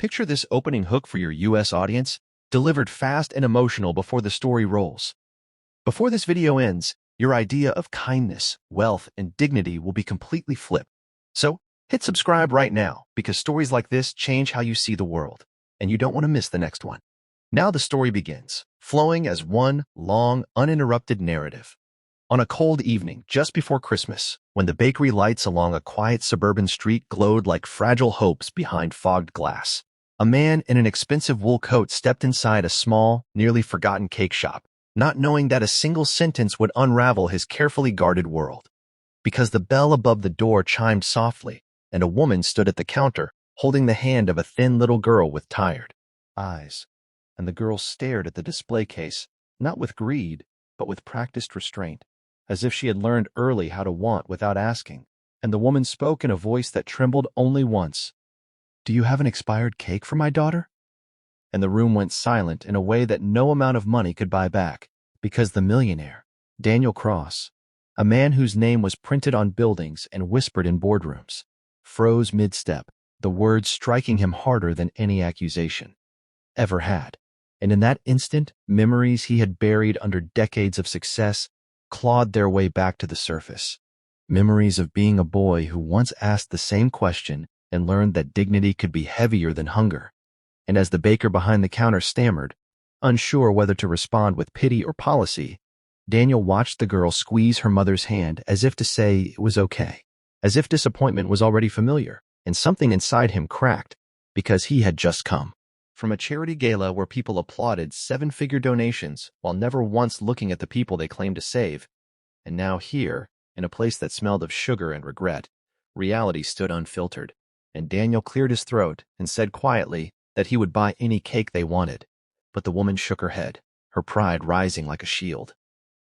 Picture this opening hook for your US audience, delivered fast and emotional before the story rolls. Before this video ends, your idea of kindness, wealth, and dignity will be completely flipped. So, hit subscribe right now because stories like this change how you see the world, and you don't want to miss the next one. Now the story begins, flowing as one long, uninterrupted narrative. On a cold evening just before Christmas, when the bakery lights along a quiet suburban street glowed like fragile hopes behind fogged glass, a man in an expensive wool coat stepped inside a small, nearly forgotten cake shop, not knowing that a single sentence would unravel his carefully guarded world. Because the bell above the door chimed softly, and a woman stood at the counter, holding the hand of a thin little girl with tired eyes. And the girl stared at the display case, not with greed, but with practiced restraint, as if she had learned early how to want without asking. And the woman spoke in a voice that trembled only once. "Do you have an expired cake for my daughter?" And the room went silent in a way that no amount of money could buy back, because the millionaire, Daniel Cross, a man whose name was printed on buildings and whispered in boardrooms, froze mid-step, the words striking him harder than any accusation ever had. And in that instant, memories he had buried under decades of success clawed their way back to the surface. Memories of being a boy who once asked the same question and learned that dignity could be heavier than hunger. And as the baker behind the counter stammered, unsure whether to respond with pity or policy, Daniel watched the girl squeeze her mother's hand as if to say it was okay, as if disappointment was already familiar, and something inside him cracked, because he had just come from a charity gala where people applauded seven-figure donations while never once looking at the people they claimed to save. And now here, in a place that smelled of sugar and regret, reality stood unfiltered, and Daniel cleared his throat and said quietly that he would buy any cake they wanted. But the woman shook her head, her pride rising like a shield,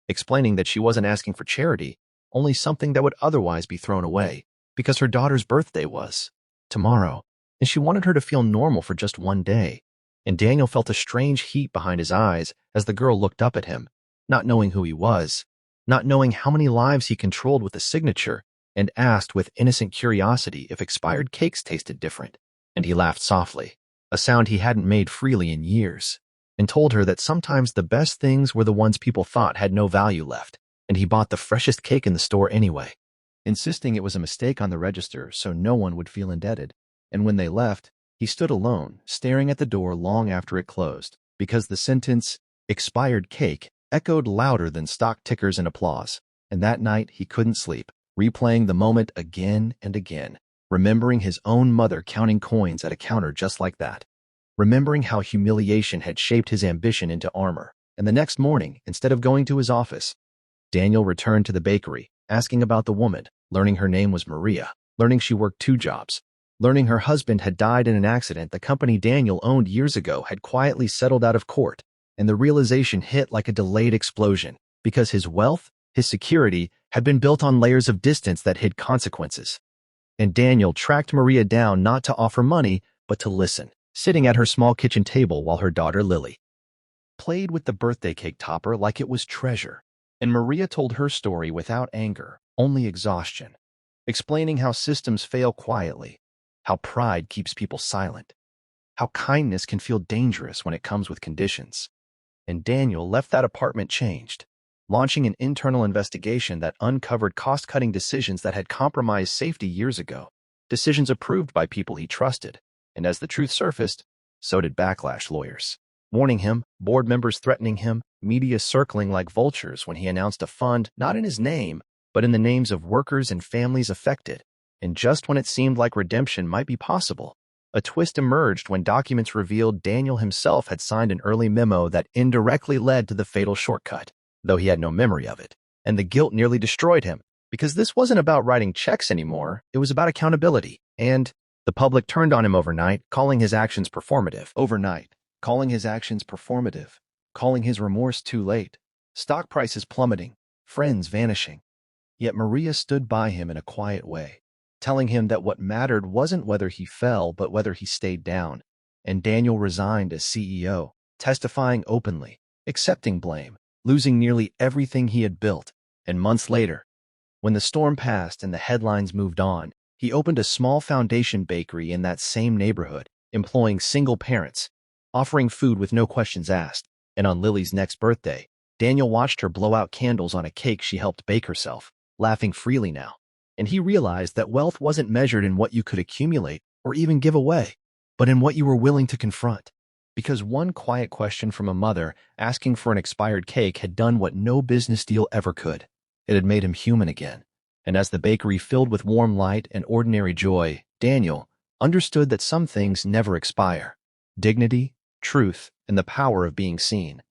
explaining that she wasn't asking for charity, only something that would otherwise be thrown away, because her daughter's birthday was tomorrow, and she wanted her to feel normal for just one day. And Daniel felt a strange heat behind his eyes as the girl looked up at him, not knowing who he was, not knowing how many lives he controlled with a signature, and asked with innocent curiosity if expired cakes tasted different. And he laughed softly, a sound he hadn't made freely in years, and told her that sometimes the best things were the ones people thought had no value left, and he bought the freshest cake in the store anyway, insisting it was a mistake on the register so no one would feel indebted. And when they left, he stood alone, staring at the door long after it closed, because the sentence, "expired cake," echoed louder than stock tickers and applause. And that night he couldn't sleep, replaying the moment again and again, remembering his own mother counting coins at a counter just like that, remembering how humiliation had shaped his ambition into armor. And the next morning, instead of going to his office, Daniel returned to the bakery, asking about the woman, learning her name was Maria, learning she worked 2 jobs, learning her husband had died in an accident the company Daniel owned years ago had quietly settled out of court, and the realization hit like a delayed explosion, because his wealth, his security, had been built on layers of distance that hid consequences. And Daniel tracked Maria down not to offer money, but to listen, sitting at her small kitchen table while her daughter Lily played with the birthday cake topper like it was treasure. And Maria told her story without anger, only exhaustion, explaining how systems fail quietly, how pride keeps people silent, how kindness can feel dangerous when it comes with conditions. And Daniel left that apartment changed, launching an internal investigation that uncovered cost-cutting decisions that had compromised safety years ago, decisions approved by people he trusted. And as the truth surfaced, so did backlash lawyers, warning him, board members threatening him, media circling like vultures when he announced a fund not in his name, but in the names of workers and families affected. And just when it seemed like redemption might be possible, a twist emerged when documents revealed Daniel himself had signed an early memo that indirectly led to the fatal shortcut, though he had no memory of it. And the guilt nearly destroyed him, because this wasn't about writing checks anymore, it was about accountability. And the public turned on him overnight, calling his actions performative. Calling his remorse too late, stock prices plummeting, friends vanishing. Yet Maria stood by him in a quiet way, telling him that what mattered wasn't whether he fell, but whether he stayed down. And Daniel resigned as CEO, testifying openly, accepting blame, losing nearly everything he had built. And months later, when the storm passed and the headlines moved on, he opened a small foundation bakery in that same neighborhood, employing single parents, offering food with no questions asked. And on Lily's next birthday, Daniel watched her blow out candles on a cake she helped bake herself, laughing freely now. And he realized that wealth wasn't measured in what you could accumulate or even give away, but in what you were willing to confront. Because one quiet question from a mother asking for an expired cake had done what no business deal ever could. It had made him human again. And as the bakery filled with warm light and ordinary joy, Daniel understood that some things never expire: dignity, truth, and the power of being seen.